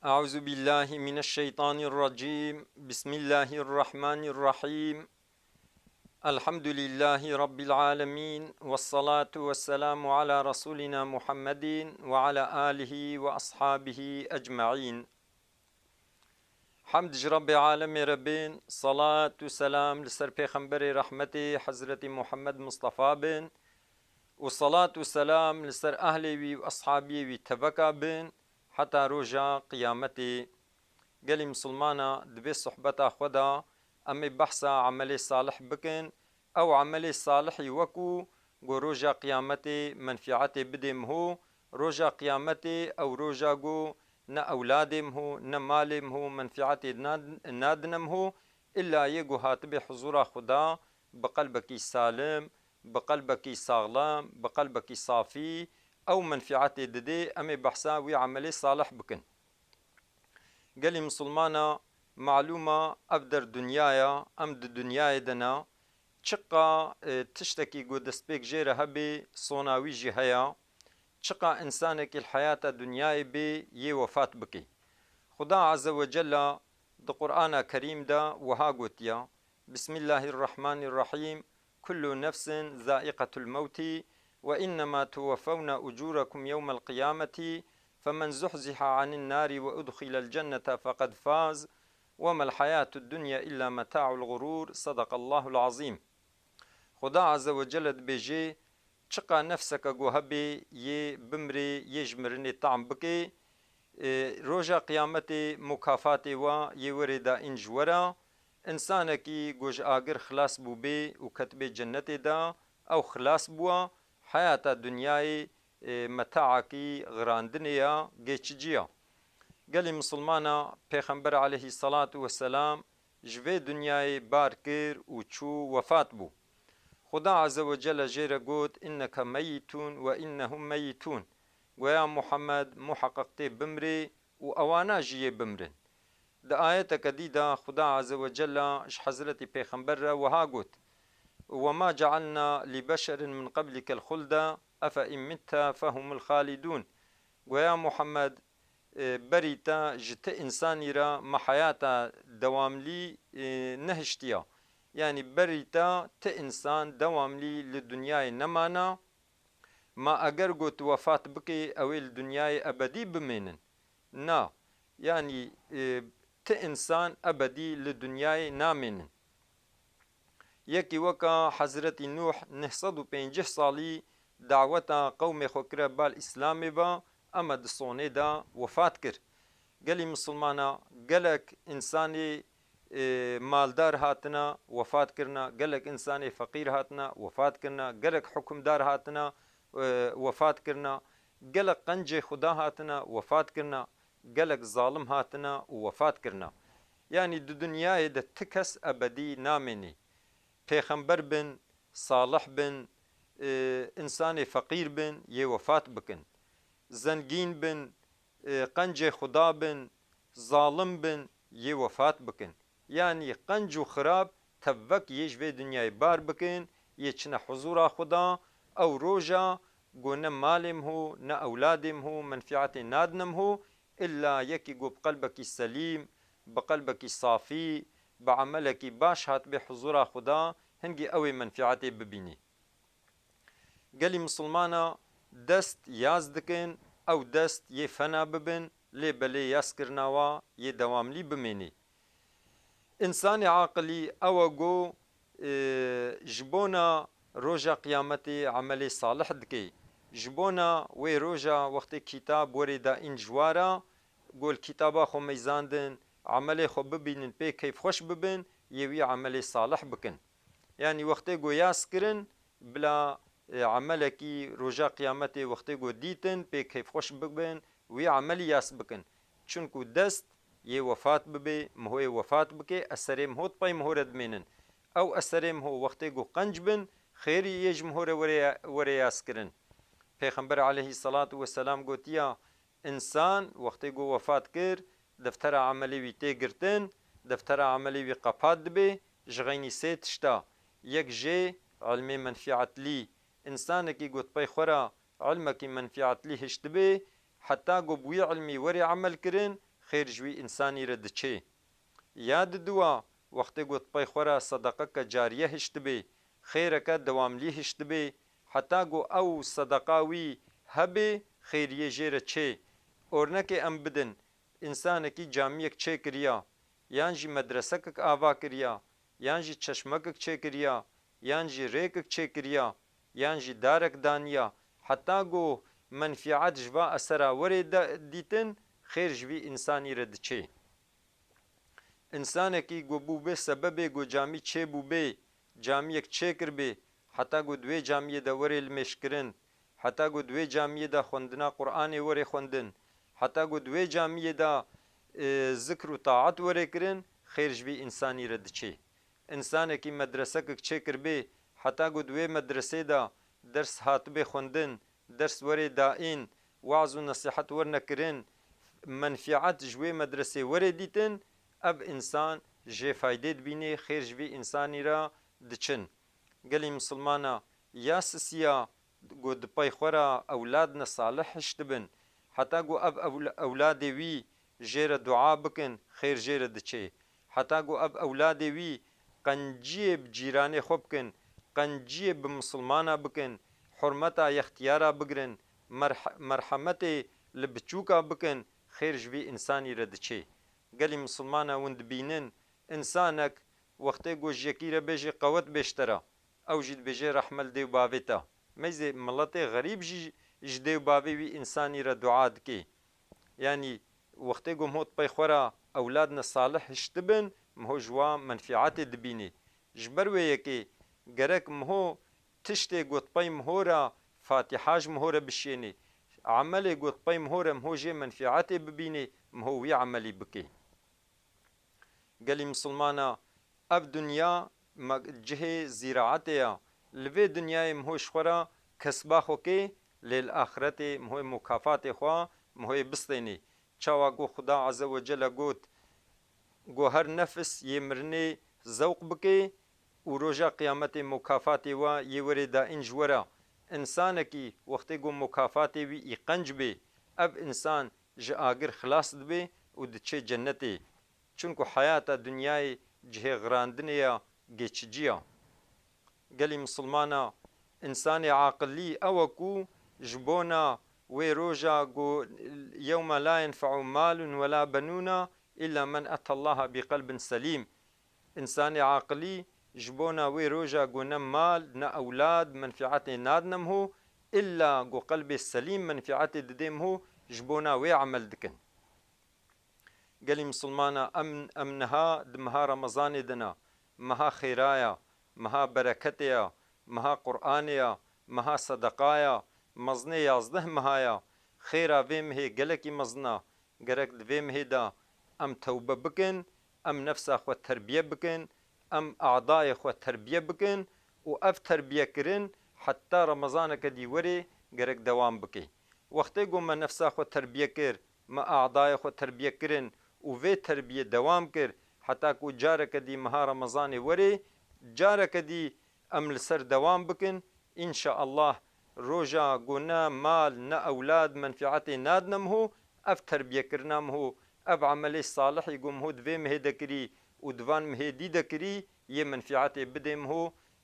أعوذ بالله من الشيطان الرجيم. بسم الله الرحمن الرحيم. الحمد لله رب العالمين، والصلاة والسلام على رسولنا محمد وعلى آله وأصحابه أجمعين. حمد رب عالم ربين، صلاة وسلام لسر پیغمبر رحمتي حضرت محمد مصطفى بن، وصلاة وسلام لسر أهلي وأصحابي وتبكى بن حتى رجع قيامتي. قالي مسلمانا دبي صحبتا خدا أمي بحثا عملي صالح بكن أو عملي صالح وكو جو روجا قيامتي منفعتي بدم هو روجا قيامتي أو روجا جو نا أولادم هو نا مالم هو منفعتي نادنم هو إلا يجو هاتبي حضور خدا بقلبك سالم، بقلبك ساغلام، بقلبك صافي، أو منفعتي ددي أمي بحثا وي عملي صالح بكن. قالي مسلمانا معلومة أبدر دنيايا أم دنياي دنا چقا تشتكي قو دسبيك جيرة هبي صوناوي جي هيا، چقا إنسانك الحياة دنياي بي يه وفات بكي. خدا عز وجل دا قرآن كريم دا وها قوتيا: بسم الله الرحمن الرحيم، كل نفس ذائقة الموت وإنما توفون أجوركم يوم القيامة فمن زحزح عن النار وأدخل الجنة فقد فاز وما الحياة الدنيا إلا متاع الغرور. صدق الله العظيم. خدا عز وجل بيجي چقا نفسك قو هبي يه بمري يجمرني طعم بكي روجا قيامتي مكافاتي و يوردا انجورا انسانكي گوش آگر خلاص بو بي وكتبه جنتي دا او خلاص بوا حياة دنياي متاعكي غراندنيا گيچجيا. قالي مسلمانا پیغمبر عليه الصلاة والسلام جوه دنياي باركر وچو وفات بو. خدا عز وجل جير قوت إنك ميتون وإنهم ميتون، ويا محمد محققتي بمري وأوانا جيه بمرن. دا آية كديدة خدا عز وجل اش حضرتي پیغمبر وها قوت: وما جعلنا لبشر من قبلك الخلد أفإن مت فهم الخالدون. ويا محمد بريتا جت إنساني را ما حياتا دواملي نهشتيا، يعني بريتا إنسان دواملي للدنيا نمانا ما اگر قوت وفات بكي او الدنيا ابدي بمينن نا، يعني انسان ابدي للدنيا نامينن. يكي وكا حضرت نوح 950 صالي دعوتا قوم خوكرا بالإسلام با اما دصوني دا وفات كر. قالي مسلمانا قالك انساني مالدار هاتنا وفات كرنا، قالك انساني فقير هاتنا وفات كرنا، قالك حكمدار هاتنا وفات کرنا، گلک قنج خدا هاتنا وفات کرنا، گلک ظالم هاتنا وفات کرنا. يعني دو دنیای ده تکس ابدی نامنی. پیغمبر بن، صالح بن، انسان فقیر بن يه وفات بکن، زنگین بن، قنج خدا بن، ظالم بن يه وفات بکن. يعني قنج و خراب تبك يجوي دنياي بار بكن يچنا حضور خدا او روجا قو نه مالم هو نه اولادم هو منفعت نادنم هو الا يكي قو بقلبك السليم، بقلبك الصافي، بعملك باش هات بحضور خدا هنگي اوي منفعتي ببيني. قالي مسلمانا دست يازدكن او دست يفنا ببن لي بلي ياسكرناوا يدوام لي بميني. انسان عاقلي او قو جبونا روجا قيامتي عملي صالح دكي، جبونا وي روجا وقت كتاب وردا انجوارا قول كتابا خو ميزاندن عملي خو ببينن بي كيف خوش ببن يوي عملي صالح بكن. يعني وقت قو ياسكرن بلا عملكي روجا قيامتي وقت قو ديتن بي كيف خوش ببن وي عملي ياس بكن. چونكو دست يه وفات ببي مهوي وفات بكي أسرهم هوت باي مهورد منن او أسرهم هو وقت قو قنج بن خيري يج مهور ورياس كرن. پیغمبر عليه الصلاة والسلام قوتيا انسان وقت قو وفات كر دفتر عملي وي تيگرتن، دفتر عملي وي قپاد بي جغيني سيتشتا. يك جي علمي منفعت لي انسانكي قوت باي خورا علمكي منفعت لي هشت بي حتى قو بوي علمي وري عمل كرن خیر جوی انسانی را دچه یاد دوا وقتی گوت پای خورا صدقه که جاریه هشت بی خیره که دواملی هشت بی حتی گو او صدقه وی هبی خیریه جیره چه اورنک ام بدن انسانکی جامیک چه کریا یانجی مدرسه کک آوا کریا یانجی چشمکک چه کریا یانجی ریکک چه کریا یانجی دارک دانیا حتی گو منفعت جوا اثرا وری دیتن خیر جوی انسانی رد چه انسانکی گو بو به سبب گو جامی چه بو به جامی یک چه کر به حتی گو دوی جامی دا وری المشکرن حتی گو دوی جامی دا خوندنا قرآن وری خوندن حتی گو دوی جامی دا ذکر و طاعت وری کرن خیر جوی انسانی رد چه انسانکی مدرسه که چه کر به حتی گو دوی مدرسه دا درس هات به خوندن درس وری دائن وعظ و نصیحت ور نکرن منفعت جوی مدرسه وری دیتن اب انسان جه فایده بینه خیر جوی انسانی را دچن گلی مسلمانا یا سسیا گو دپای خورا اولادنا صالح هشتبن حتی گو اب اولاد وی جیر دعا بکن خیر جیر دچه حتی گو اب اولاد وی قنجیب جیران خوب کن قنجیب مسلمانا بکن حرمتا اختیارا بگرن مرحمت لبچوکا بکن خیر جوی انسانی را دچه گلی مسلمانا وند بینن انسانک وقتی گوش یکی را بیجی قوت بیشتره او جید بیجی رحمل دیو باویتا میزی ملت غریب جدیو باوی وی انسانی را دعا دکی یعنی وقتی گو مهوت پی خورا اولادنا صالح اشتبن مهو جوا منفعات دبینی جبروی یکی گرک مهو تشتی گوت پی مهورا فاتحاج مهورا بشینی عمل گوت پی مهورا مهو جی منفعات ببینی مهو وی عملی بکی گلی مسلمانا اب دنیا جه زراعتیا لوی دنیای مهوش خورا کسبا خو که لیل آخرت مهو مکافات خوا مهو بستینی چاوا گو خدا عز و جل گوت گو هر نفس یه مرنه ذوق بکی و روژا قیامت مکافات و یه وری دا انج ورا انسانکی وقتی گو مکافات وی ای قنج بی اب انسان جه آگر خلاص دبی و دچه جنتی چونکو حیات دنیای جه غراندنیا گچجیا گلی مسلمانا انسان عاقلی اوکو جبونا وی روجا گو یوم لا ينفع مال ولا بنون الا من اتى الله بقلب سليم انسان عاقلی جبونا وی روجا گو نم مال نا اولاد منفعت ناد نمهو الا گو قلب سليم منفعت ددمهو جبونا وی عمل دکن گلی مسلمانا امنها دمها رمضان دنا مها خیرایا مها برکتیا مها قرآنیا مها صدقایا مزنه یازده مهایا خیرا ویمه گلکی مزنا گرک دویمه دا ام توبه بکن ام نفسا خو تربیه بکن ام اعضای خو تربیه بکن و اف تربیه کرن حتی رمضان کدی وری گرک دوام بکی وقتی گو ما نفسا خو تربیه کر ما اعضای خو تربیه کرن و وی تربیه دوام کر حتی کو جاره کدی مها رمضان وری جاره کدی ام لسر دوام بکن ان شاء الله روجا گو نه مال نه اولاد منفعت ناد نمهو اف تربیه کرنامهو اب عملی صالحی گو مهو دوی مهده کری و دوان مهدی ده کری یه منفعت بده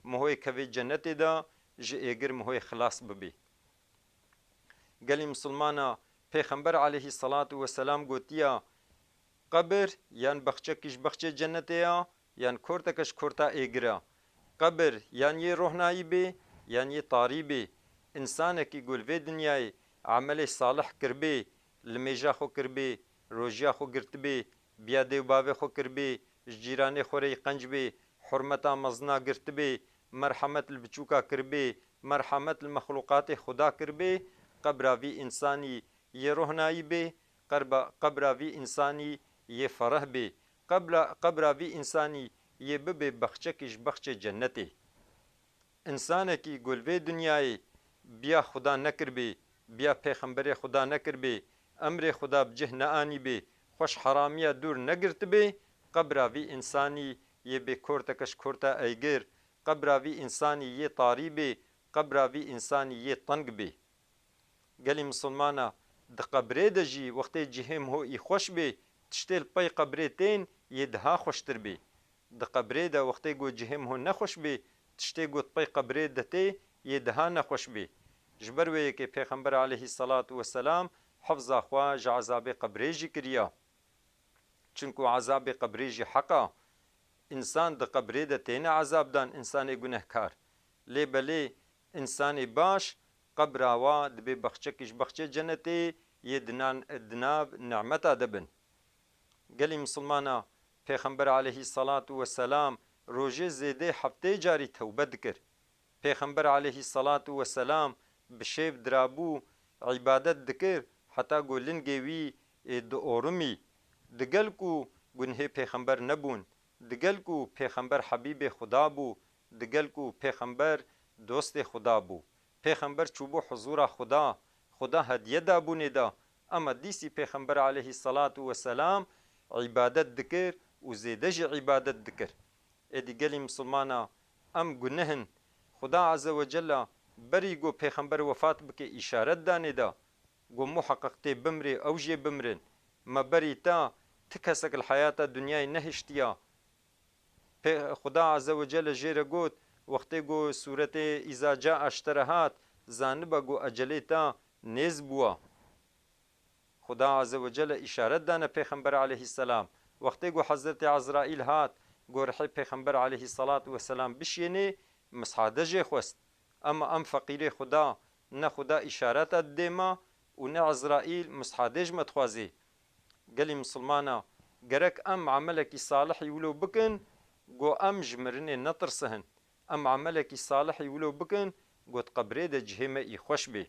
مهوی کوی جنت دا جه ایگر مهوی خلاص ببی گلی مسلمانا پیغمبر علیه الصلاة والسلام گوتیا قبر یان بخچه کش بخچه جنتیا یان کورتکش کورتا ایگرا قبر یان یه روحنایی بی یان یه طاری بی انسانکی گل وی دنیای عمل صالح کربی لمیجا خو کربی روژیا خو گرت بی بیا دیو باوی خو کربی جیران خوری قنج بی حرمتا مزنا گرت بی مرحمت البچوکا کربی مرحمت المخلوقات خدا کربی قبراوی انسانی یه روحنایی بی قبراوی انسانی یه فرح بی قبراوی انسانی یه ببی بخچه کش بخچه جنتی انسانکی گلوی دنیای بیا خدا نکر بی بیا پیغمبر خدا نکر بی امر خدا بجه نآنی بی خوش حرامیا دور نگرت بی قبراوی انسانی یه بی کورتکش کورتا ایگر قبراوی انسانی یه طاری بی قبراوی انسانی یه طنگ بی گلی مسلمانا د قبره د جی وقتی جهم هو ای خوش be تشتێ پەی قەبرێ تێن یê diha xweştir bê. Di qebrê de wextê got cihêm hûn nexweş bê, tiştê got pey qebrê de tê yê diha nexweş bê. Ji ber wê yekê Pêxember aleyhî salatu vesselam hifza xwe ji ezabê qebrê jî kiriya. Çunku ezabê qebrê jî heqa. İnsan di qebrê de têne ezabdan insanê gunehkar. Lê belê insanê baş qebra wa dibe bexçekî ji bexçê cennetê yê di nav nimeta de bin. Gelî Müslümana Pêxember aleyhî salatu vesselam rojê zêdê heftê carî tewbe dikir. Pêxember aleyhî salatu vesselam bi şêv dirabû îbadet dikir heta got lingê wî diorumî. Digel ku gunhê Pêxember nebûn, digel ku Pêxember Hebîbê Xuda bû, digel ku Pêxember dostê Xuda bû. Pêxember çûbû huzûra Xuda, Xuda hediye dabûnê da, ama dîsî Pêxember aleyhî salatu vesselam îbadet dikir û zêde jî îbadet dikir. Êdî gelî Müslümana em gunehin Xuda Azze ve Cella berî got Pêxember wefat bike îşaret danê da got muheqqiq tê bimrê ew jê bimrin. Me berî ta ti kesek li heyata dunyayê nehiştiya. Xuda Azze ve Celle jê re got wextê got sûretê îza caa iştere hat zanibe got ecelê ta nêz bûwa. Xuda Azze ve Celle îşaret dane Pêxember aleyhî selam. Wextê got Hezretê Ezraîl hat got rihê Pêxember aleyhî salatu vesselam bişînê mishade jê xwest. Ama em feqîrê Xuda ne Xuda îşareta didê me û ne Ezraîl mishadê ji me dixwazê. Gelî Müslümana gerek em emelekî salihî wilo bikin got em ji mirinê netirsihin. Em emelekî salihî wilo bikin got qebrê de cihê me î xweş bê.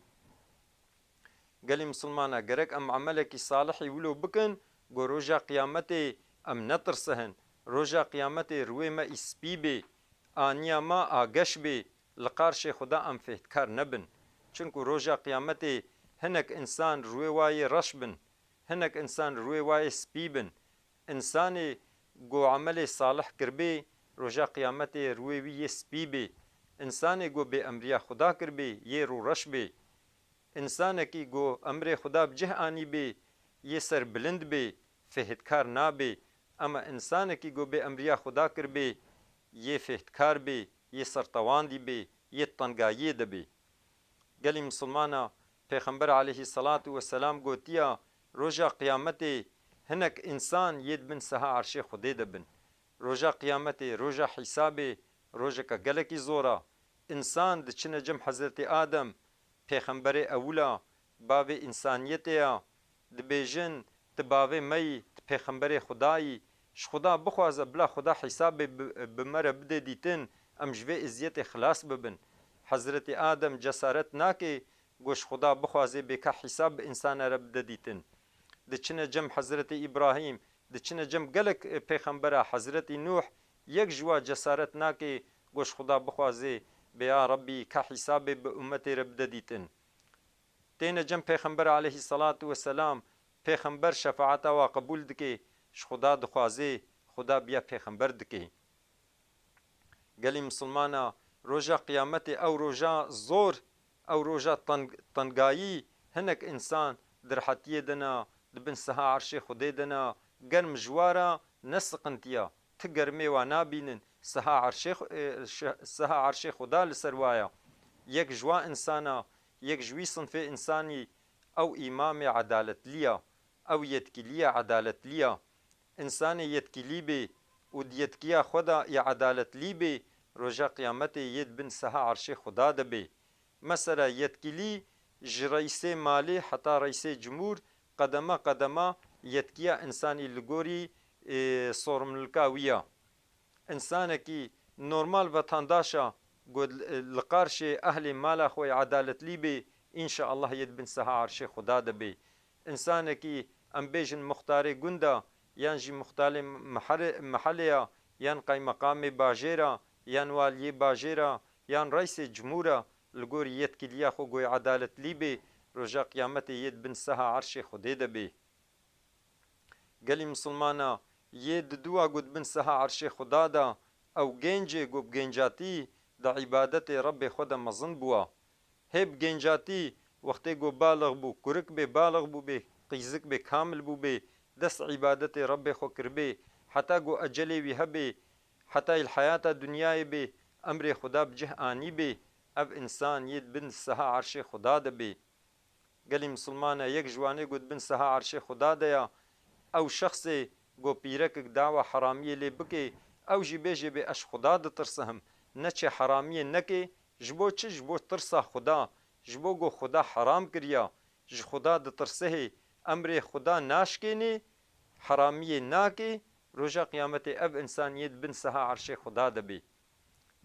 Gelî Müslümana gerek em emelekî salihî wilo bikin got roja qiyametê em netirsihin. Roja qiyametê rûyê me î spî bê, aniya me ageş bê, li qarşê Xuda em fêhtkar nebin. Çunku roja qiyametê hinek insan rûyê wayê reş bin, hinek insan rûyê wayê spî bin. İnsanê got emelê salih kirbê, roja qiyametê rûyê wî yê spî bê. İnsanê got bêemriya Xuda kirbê, yê rû reş bê. İnsanekî got emrê Xuda bi cih anî bê, yê serbilind bê, fêhtkar nabê. Ama insanekî got bêemriya Xuda kirbê, yê fêhtkar bê, yê sertewandî bê, yê tengayê de bê. Gelî Müslümana Pêxember aleyhî salatu vesselam gotiya roja qiyametê hinek insan yê dibin siha erşê Xudê de bin. Roja qiyametê, roja hîsabê rojeka gelekî zor a. İnsan diçine cem Hezretê Adem Pêxemberê ewil a, bavê însaniyetê ya, dibêjin tu bavê me yî, tu Pêxemberê Xuda yî. Ji Xuda bixwaze bila Xuda hîsabê bi me re bide dîtin em ji vê îziyetê xilas bibin. Hezretê Adem cesaret nake got ji Xuda bixwaze bêka hîsab bi insana re bide dîtin. Diçine cem Hezretê İbrahîm, diçine cem gelek pêxembera Hezretê Nuh, yek ji wan cesaret nake got ji Xuda bixwaze bê ya Rabbî ka hîsabê bi ummetê re bide dîtin. Têne cem Pêxember aleyhî salatu vesselam, Pêxember şefaeta wa qebûl dike, ji Xuda dixwaze Xuda biya Pêxember dike. Gelî Müslümana roja qiyametê ew roja zor, ew roja tengayî hinek insan di rihetiyê de ne, dibin siha erşê Xudê de ne, germ ji wara ne siqintiya, ti germê wan nabînin, siha erşê Xuda li ser waya. Yek ji wan insana, yek ji wî sinfê insanî ew îmamê edaletliya, ew yetkiliya edaletliya. İnsanê yetkilî bê û di yetkiya xwe de yê edaletlî bê, roja qiyametê yê dibin siha erşê Xuda de bê. Mesela yetkilî ji reîsê malê heta reîsê cumhur qedema qedema yetkiya insanî li gorî sorumlulka wî ya. İnsanekî normal vatandaşa got li qarşê ehlê mala xwe edaletlî bê, înşaallah yê dibin siha erşê Xuda de bê. İnsanekî em bêjin muxtarê gunda yan jî muxtarê mehelê ya, yan qaymeqamê bajêra, yan waliyê bajêra, yan reîsê cumhura li gorî yetkiliya xwe got edaletlî bê, roja qiyametê yê dibin siha erşê Xudê de bê. Gelî Müslümana yê di duwa got dibin siha erşê Xuda da ew gencê got bi gencatî di îbadetê Rebbê xwe de mezin bûwa. Hê bi gencatî wextê got baliq bû, kurik bê baliq bû bê, qîzik bê kamil bû bê, دست عبادت رب خو کربه حتی گو اجلی وی هبه حتی الحیات دنیای به امر خدا بجه آنی به اب انسان ید بن سها عرش خدا ده به گلی مسلمانه یک جوانه گود بن سها عرش خدا ده یا او شخص گو پیرک دعوه حرامیه لی بکی او جی بیجه به اش خدا ده ترسهم نه چه حرامیه نکه جبو چه جبو ترسا خدا جبو گو خدا حرام کریا ج خدا ده ترسه امر خدا ناشکینی حرامیه ناکه روژا قیامت اب انسانیت بن سها عرش خدا ده بی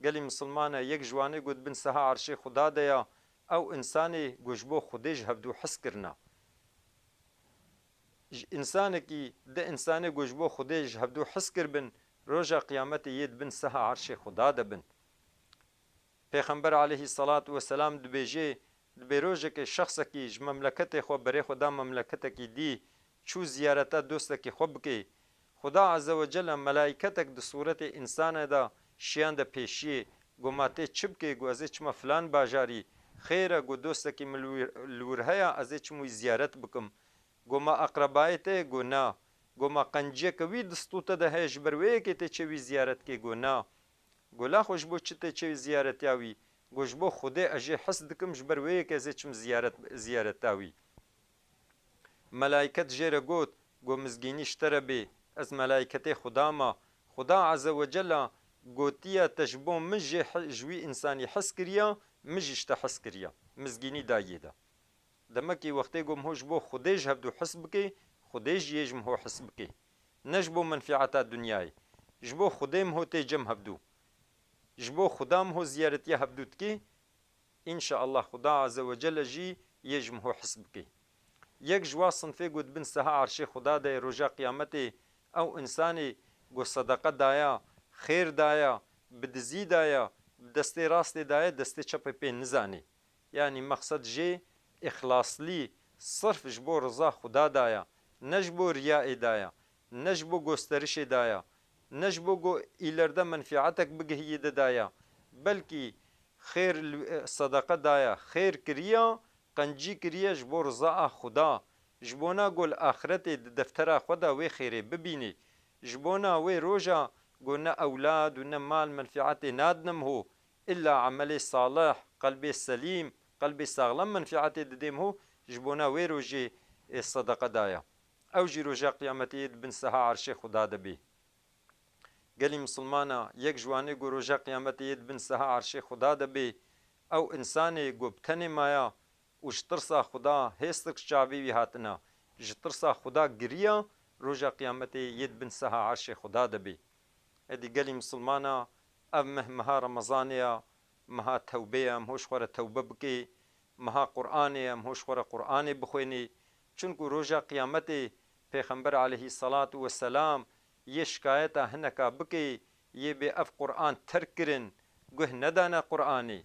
گلی مسلمانه یک جوانه گود بن سها عرش خدا ده یا او انسانی گوشبو خودش هفدو حس کرنا انسان کی ده انسان گوشبو خودش هفدو حس کر بن روژا قیامت ید بن سها عرش خدا ده بن پیغمبر علیه الصلاة والسلام دبیجه دبیروژه که شخص کی ج مملکت خو بری خدا مملکت کی دی چو زیارتا دوست کی خوب کی خدا عزوجل ملائکتک د صورت انسان دا شیان د پیشی گماته چپ کی گوزه چما فلان باجاری خیره گو دوست کی ملور هيا از چمو زیارت بکم گوما اقربایته گونا گوما قنجه کوي دستوته د هج بروي کی ته چوي زیارت کی گونا گولا خوشبو چته چوي زیارت یاوي گوشبو خوده اجه حس دکم جبروي کی از چم زیارت تاوي ملائکت جره گوت گو مزگینی شتره بی از ملائکت خدا ما خدا عز وجل گوتیا تشبو مج جوی انسانی حس کریا مجشت حس کریا مزگینی دایه دا دمکی وقتی گم هوش بو خودش هبدو حس بکی خودش یجم هو حس بکی نجبو منفعتا دنیای جبو خودم هو تجم هبدو جبو خدام هو زیارتی هبدوت کی ان شاء الله خدا عز وجل جی یجم هو حس بکی یک جوا صنفی گود بن سها عرش خدا ده روژا قیامت او انسانی گو صدقه دایا خیر دایا بدزی دایا دست راست دایا دست چپ پی نزانی یعنی مقصد جه اخلاصلی صرف جبو رضا خدا دایا نجبو ریاء دایا نجبو گسترش دایا نجبو گو ایلرده منفعتک بگهی دایا بلکی خیر صدقه دایا خیر کریا قنجی کریه جبو رضا خدا جبونا گل آخرت دفتر خدا وی خیره ببینی جبونا وی روژا گونا اولاد و مال منفعت نادنم هو الا عمل صالح قلب سلیم قلب ساغلم منفعت ددیم هو جبونا وی روژی صدقه دایا او جی روژا قیامتی بن سها عرش خدا دبی گلی مسلمانا یک جوانی گو روژا قیامتی بن سها عرش خدا دبی او انسان گوبتن مایا وشترسا خدا هستك شعبي وي هاتنا جترسا خدا گريا روجا قيامتي يد بن سها عرش خدا دبي ادي قالي مسلمانا مها رمضانيا مها توبيا مهوش خورا توبه بكي مها قرآنيا مهوش خورا قرآني بخويني چونكو روجا قيامتي پیغمبر عليه الصلاة والسلام یہ شکایتا هنکا بكي یہ بے اف قرآن ترکرن گوه ندانا قرآني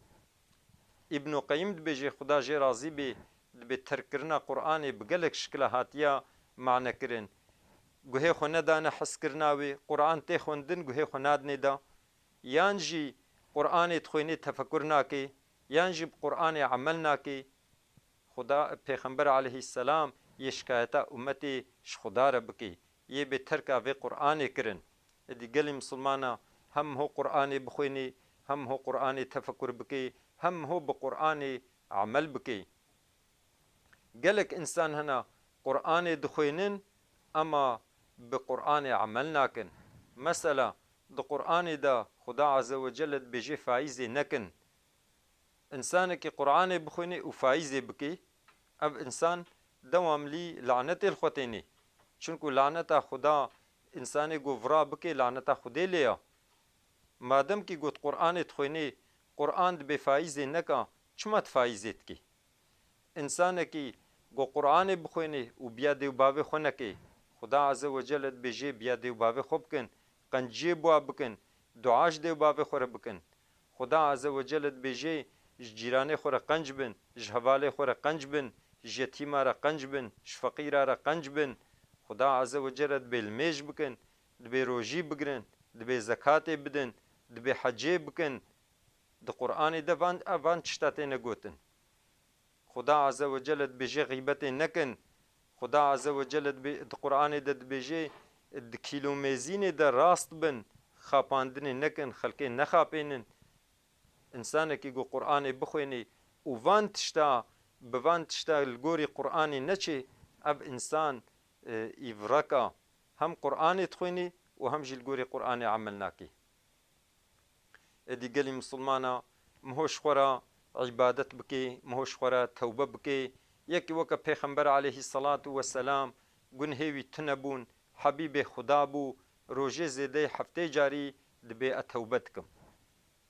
ابن قیم دبیجی خدا جی راضی بی دبی ترکرنا قرآن بگلک شکل هاتیا معنی کرن گوه خو ندانه حس کرناوی قرآن تی خوندن گوه خو ناد ندا یان جی قرآن تخوینی تفکر ناکی یان جی قرآن عمل ناکی خدا پیغمبر علیه السلام یہ شکایتا امتی خدا را بکی یہ بی ترکا وی قرآن کرن دی گلی مسلمانا هم هو قرآن بخوینی هم هو قرآن تفکر بکی هم هو بقرآن عمل بكي قالك إنسان هنا قرآن دخوينن أما بقرآن عمل ناكن مثلا ده قرآن ده خدا عز وجل بيجي فايزي نكن إنسانك قرآن بخويني وفايزي بكي أب إنسان دوام لي لعنة الخوتيني چونكو لعنة خدا إنساني غفرا بكي لعنة خدي ليا مادم كي قد قرآن تخويني قرآن به فایز نکا چمت فایزت کی انسان کی گو قرآن بخوینی و بیا دیو باوی خونه کی خدا عز وجل بجی بیا دیو باوی خوب کن قنجی بوا بکن دعاش دیو باوی خوره بکن خدا عز وجل بجی جیران خوره قنج بن جهوال خوره قنج بن یتیما را قنج بن فقیر را قنج بن خدا عز وجل بالمیج بکن دبی روجی بگرن دبی زکات بدن دبی حجی بکن د قرآن ده وان چشتاته نگوتن خدا عز وجل بجی غیبت نکن خدا عز وجل د قرآن د دبیجه د کیلومترین د راست بن خاپاندن نکن خلقی نخاپینن انسان کی گو قرآن بخوینی و وان تشتا الگوری قرآن نچه اب انسان ایورکا هم قرآن تخوینی و هم جلگوری قرآن عمل ناکی ادی گلی مسلمانا مهوش خورا عبادت بکی مهوش خورا توبه بکی یکی وکا پیغمبر علیه الصلاة والسلام گنهوی تنبون حبیب خدا بو روژه زیده هفته جاری دبی توبت کم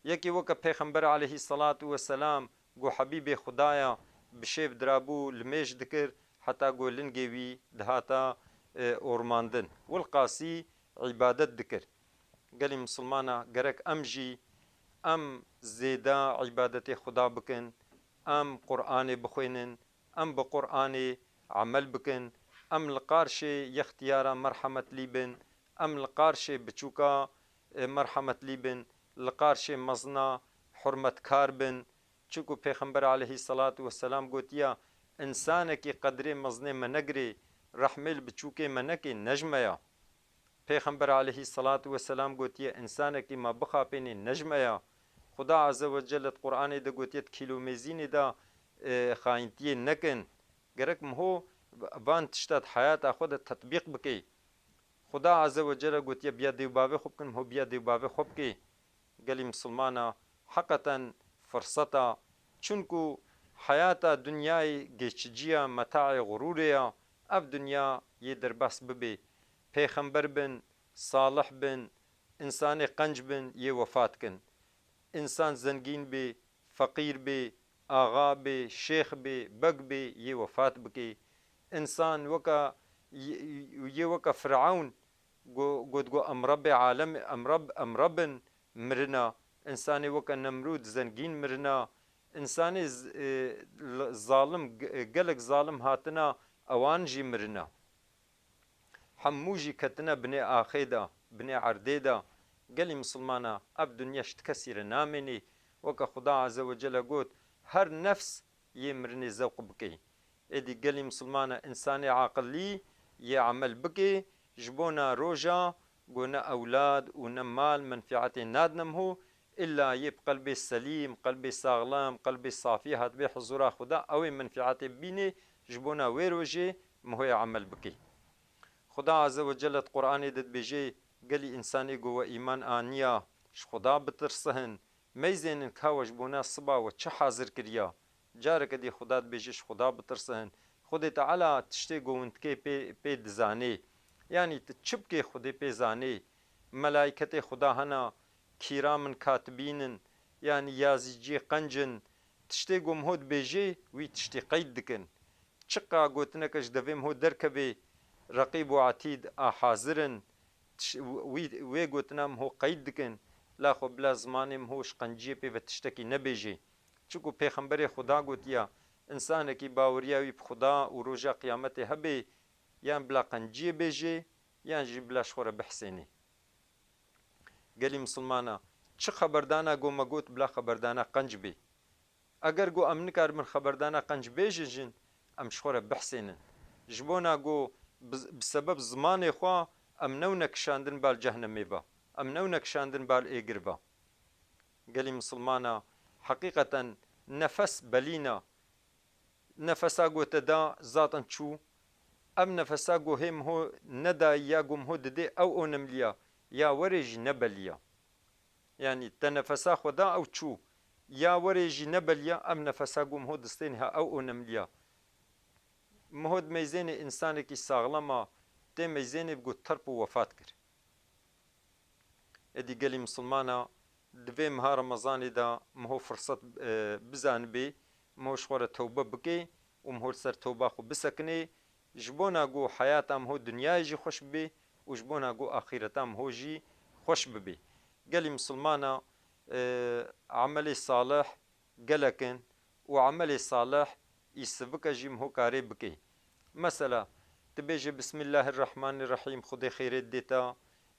یکی وکا پیغمبر علیه الصلاة والسلام گو حبیب خدایا بشیف درابو لمیش دکر حتی گو لنگوی دهاتا اورماندن والقاسی عبادت دکر گلی مسلمانا گرک امجی ام زیده عبادت خدا بکن ام قرآن بخوینن ام بقرآن عمل بکن ام لقارش یختیارا مرحمت لیبن ام لقارش بچوکا مرحمت لیبن لقارش مزنا حرمت کار بن چکو پیغمبر علیه الصلاة والسلام گوتیا انسان کی قدر مزنه منگری رحمل بچوکه منکی نجمیا پیغمبر علیه الصلاة والسلام گوتیا انسان کی ما بخاپینی نجمیا خدا عز وجل قرآن دا گوتیت کیلومترین دا خاینتی نکن گرک مهو وان تشتاد حیات خود تطبیق بکی خدا عز وجل گوتیا بیا دیوباوی خوب کن مهو بیا دیوباوی خوب کی گلی مسلمانا حقا فرصتا چونکو حیاتا دنیای گیچجیا متاع غروریا اف دنیا یه در بس ببی پیغمبر بن صالح بن انسان قنج بن یه وفات کن انسان زنگین بی فقیر be Agha be Sheikh be big be یه وفات بکی انسان وکا یه وکا فرعون گو امرب عالم امربن مرنا انسانی وکا نمرود زنگین مرنا انسانی ظالم گلک ظالم هاتنا اوان جی مرنا هموجی کتنا بني آخیدا بني عردیدا قالي مسلمانا اب دنیا شت كثير نامني وكا خدا عز وجل قوت هر نفس يمرني ذوق بكي ادي قالي مسلمانا انساني عاقل لي يعمل بكي جبونا روجا قونا اولاد ونمال منفعتي نادنم هو الا يب قلبي السليم قلبي الساغلام قلبي الصافي هات بي حضورا خدا او منفعتي بيني جبونا ويروجي مهو يعمل بكي خدا عز وجل قرآن دد بيجي قالي إنساني قوة إيمان آنيا خدا بترسهن ميزين كاوش بونا صبا وچه حاضر كريا جارك دي خدا بيجيش خدا بترسهن خدا تعالى تشتي قوانتكي بي دزاني يعني تشبكي خدا بي زاني ملائكة خدا هنا كيرام كاتبين يعني يازيجي قنجن تشتي قوم هود بيجي وي تشتي قيد دكن چقا قوتنكش دويم هود دركبي رقيب وعتيد حاضرن وی گوتنام هو قید دکن لا خو بلا زمانم هوش قنجی پی و تشتکی نبیجی چکو پیغمبر خدا گوتیا انسان کی باوریاوی خدا و روژا قیامت هبی یان بلا قنجی بیجی یان جی بلا شخور بحسینی گلی مسلمانا چه خبردانا گو مگوت بلا خبردانا قنج بی اگر گو امن کار من خبردانا قنج بیجی جن ام شخور بحسینن جبونا گو بسبب زمان خوا ام نو نکشاندن بال جهنمی با ام نو نکشاندن بال ایگر با گلی مسلمانا حقیقتا نفس بلینا نفسا گو تدا ذاتا چو ام نفسا گو هم هو ندا یا گم هو دده او اونملیا یا ورج نبلیا يعني تنفسا خدا او چو یا ورج نبلیا ام نفسا گم هو دستینها او اونملیا مهود میزین انسان کی ساغلما ته میزین بگو ترپ و وفات کر ادی گلی مسلمانا دوی مها رمضان دا مهو فرصت بزن بی مهو شخور توبه بکی و مهو سر توبه خو بسکنی جبونا گو حیاتا مهو دنیای جی خوش بی و جبونا گو آخرتا مهو جی خوش بی گلی مسلمانا عمل صالح گلکن و عمل صالح يسبك جيم هو كاري بكي مثلا تبيجي بسم الله الرحمن الرحيم خدي خير ديتا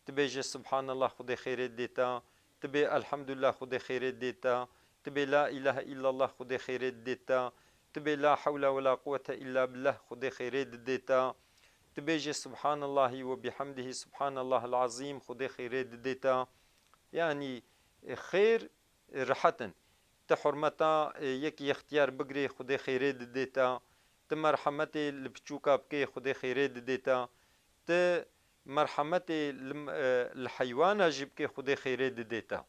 تبيجي سبحان الله خدي خير ديتا تبي الحمد لله خدي خير ديتا تبي لا إله إلا الله خدي خير ديتا تبي لا حول ولا قوة إلا بالله خدي خيري دديتا، تبيجي سبحان الله وبحمده سبحان الله العظيم خدي خيري دديتا. يعني خير رحتن تحرمتا يكي اختيار بقري خدي خيري دديتا، تمرحمتي البچوكا بكي خدي خيري دديتا، ت مرحمتي الحيوان جبكي خدي خيري دديتا.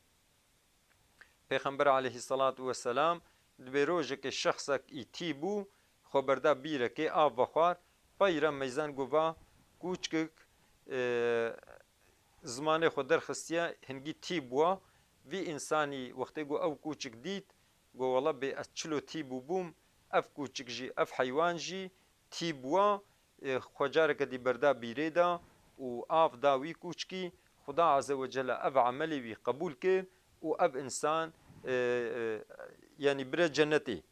پیغمبر علیه الصلاة والسلام دبیروژه که شخصک ایتی بو خبرده بیره که آب بخوار پایرا میزان گوبا کوچکک زمان خود در خستیا هنگی تی بوا وی انسانی وقتی گو او کوچک دید گو والله به اچلو تی بو بوم اف کوچک جی اف حیوان جی تی بوا خجاره که دی برده بیره دا و آف داوی کوچکی خدا عز وجل اف عملی وی قبول کرد و اب انسان يعني برا جنتي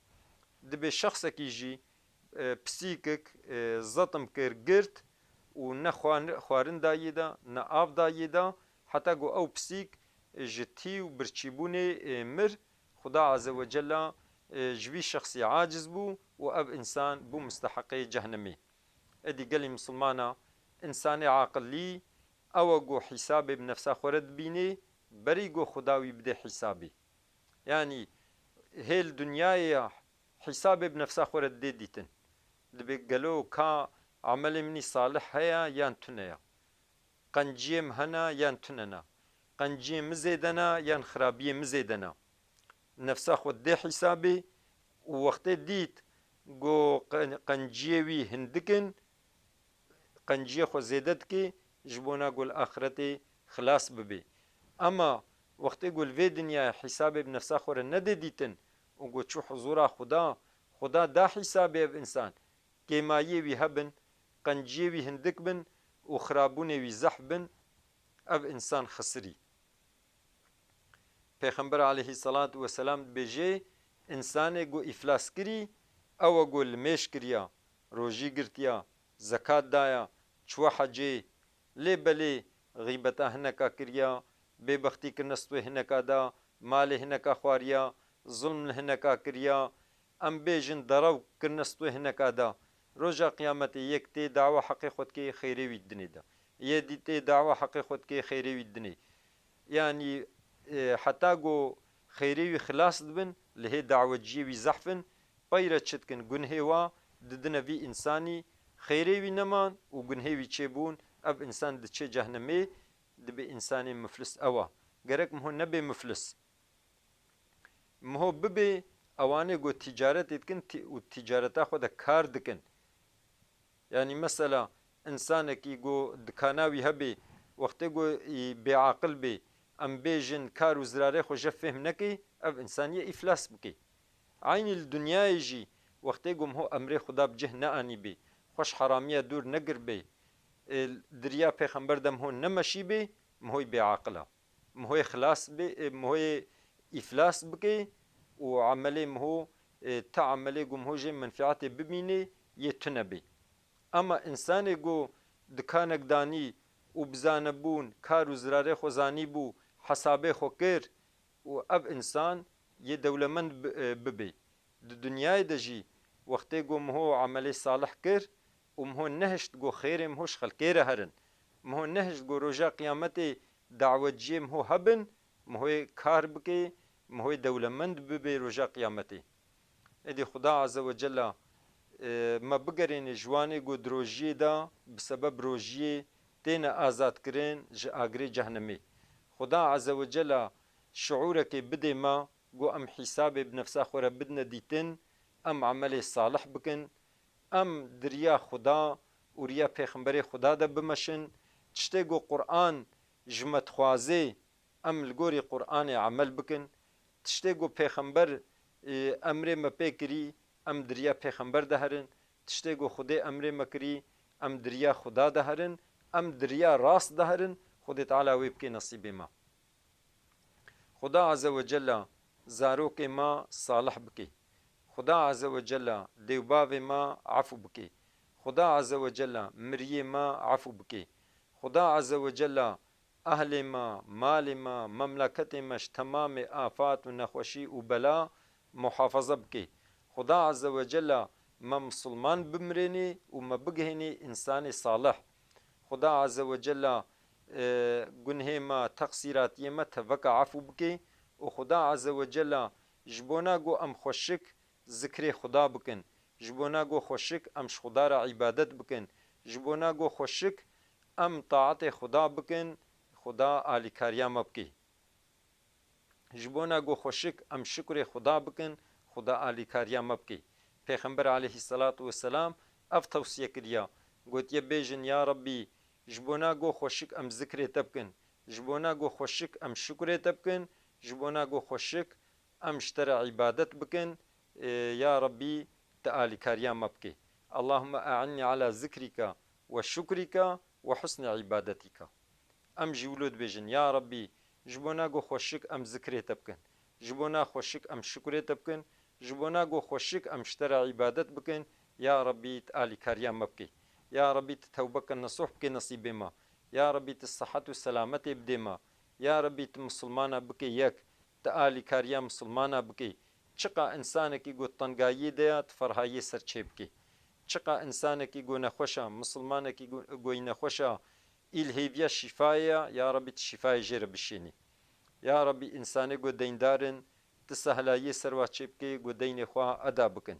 دبي شخص كيجي بسيكك زطم كير قرت و خوارن دايدا نا آف دايدا حتى او بسيك جتي و برچيبوني مر خدا عز وجل جوي شخصي عاجز بو و اب انسان بو مستحقي جهنمي. ادي قالي مسلمانا انساني عاقل لي او جو حسابي بنفسه خورد بيني بري جو خداوي بدي حسابي. يعني هي الدنيا حسابي بنفسها خورد ديتن دبي قالوا كا عمل مني صالح هيا يان تنيا قنجيم هنا يان تننا قنجيم مزيدنا يان خرابيه مزيدنا نفسها خود دي حسابي ووقت ديت جو قنجيوي هندكن قنجيه خو زيدتكي جبونا قول آخرتي خلاص ببي. اما وقت يقول في دنيا حسابي بنفسه خور ندي ديتن وقول شو حضور خدا دا حسابي بإنسان كما يوي هبن قنجيوي هندك بن وخرابوني وي زحبن اب انسان خسري. پیغمبر عليه الصلاة والسلام بيجي انسان قو افلاس كري او قول ميش كريا روجي قرتيا زكاة دايا چوا حجي لي بلي غيبتا هنكا كريا بێبەختی کردنەستوێ هەنەکادا مالێ هەنەکا خواریا زڵم هەنەکا کریا ئەم بێژن دەڕەو کردنەستوێ هەنەکادا ڕۆژە قیامەتی یەک تێ داوا حەقی خۆتکێ خەیرێوی دنێدا یەدی تێ داوا حەقی خۆتکێ خەیرێوی دنێ یعنی حتا گۆ خەیرێوی خلاص دبن لە هێ داوەجیێوی زەحفن پەیرە چتکن گونهێوا ددنەوی ئینسانی خەیرێوی نەمان و گونهێوی چێبوون ئەب ئینسان دچێ جەهنەمێ دبي إنساني مفلس أوا جرك مهو نبي مفلس مهو ببي أواني جو تجارة يتكن والتجارة خود كار دكن. يعني مثلا إنسانك يجو دكاناوي هبي وقت جو بعقل بي أم بيجن كار وزراري خو جفهم نكي أب إنسانية إفلاس بكي. عين الدنيا يجي وقت جو مهو أمري خدا بجه نأني بي خوش حرامية دور نقر بي دریا پیغمبر دم هو نمشي بي مهوي بعقله مهوي خلاص بي مهوي إفلاس بكي وعملي مهو تعملي قم هو جي منفعتي ببيني يتنبي. أما إنسان جو دكانك داني وبزانبون كارو زراري خو زاني بو حسابي خو كير وأب إنسان يدولمن ببي الدنيا دجي وقتي جو مهو عملي صالح كير ومهو نهشت جو خير مهوش خلقيره هرن مهو نهشت جو رجا قيامتي دعوة جي مهو هبن مهو كار بكي مهو دولمند ببي رجا قيامتي. ادي خدا عز وجل ما بقرين جواني جو دروجي دا بسبب روجي تينا آزاد كرين آقري جهنمي. خدا عز وجل شعورك بدي ما جو ام حسابي بنفسه خورا بدنا ديتن ام عملي صالح بكن ام دریا خدا و ریا پیغمبر خدا ده بمشن تشتی گو قرآن جمت خوازه ام لگوری قرآن عمل بکن تشتی گو پیغمبر امر مپیکری ام دریا پیغمبر ده هرن تشتی گو خدا امر مکری ام دریا خدا ده هرن ام دریا راست ده هرن خود تعالی ویبکی نصیب ما. خدا عز وجل زاروک ما صالح بکی خدا عز وجل دیوباو ما عفو بکی خدا عز وجل مریه ما عفو بکی خدا عز وجل اهل ما مال ما مملکت مش تمام آفات و نخوشی و بلا محافظه بکی خدا عز وجل ما مسلمان بمرني وما بقهني إنسان صالح. خدا عز وجل گناه ما تقصيراتي ما تفك عفو بكي، وخدا عز وجل جبونا گو ام خوشك ذكر خدا بكن، جبونا گو خوشك ام خدا را عبادت بكن، جبونا گو خوشك ام طاعت خدا بكن، خدا آلی کاریا مبكي، جبونا گو خوشك ام شكر خدا بكن، خدا آلی کاریا مبكي. پیغمبر عليه الصلاة والسلام اف توصيه كريا قلت يبيجن يا ربي جبونا گو خوشك ام ذكر تبكن، جبونا گو خوشك ام شكر تبكن، جبونا گو خوشك ام اشترى عبادت بكن، يا ربي تآلي كاريا مبكي. اللهم أعني على ذكرك وشكرك وحسن عبادتك. ام جولود بيجن يا ربي جبونا گو خوشك ام ذكر تبكن، جبونا خوشك ام شكر تبكن، جبونا گو خوشك ام اشترى عبادت بكن، يا ربي تآلي كاريا مبكي. يا ربي تتوبك النصوح بكي نصيب ما، يا ربي الصحة والسلامة بدما، يا ربي مسلمانا بكي يك تآلي كاريا مسلمانا بكي. چقا انسانك يقول طنقايي ديات فرهاي سر بكي، چقا انسانك يقول نخوشا مسلمانك يقول نخوشا الهيفيا شفايا، يا ربي الشفايا جير بشيني. يا ربي انسانك يقول ديندارن تسهلاي سر بكي يقول دين خواه ادا بكن.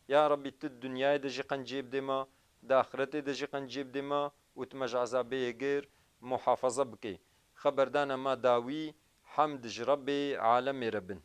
يا ربي الدنيا دجي قنجيب دما، داخرتي دجي قنجيب دما، وتمج عذابي غير محافظة بكي. خبردانا ما داوي حمد ربي عالم ربن.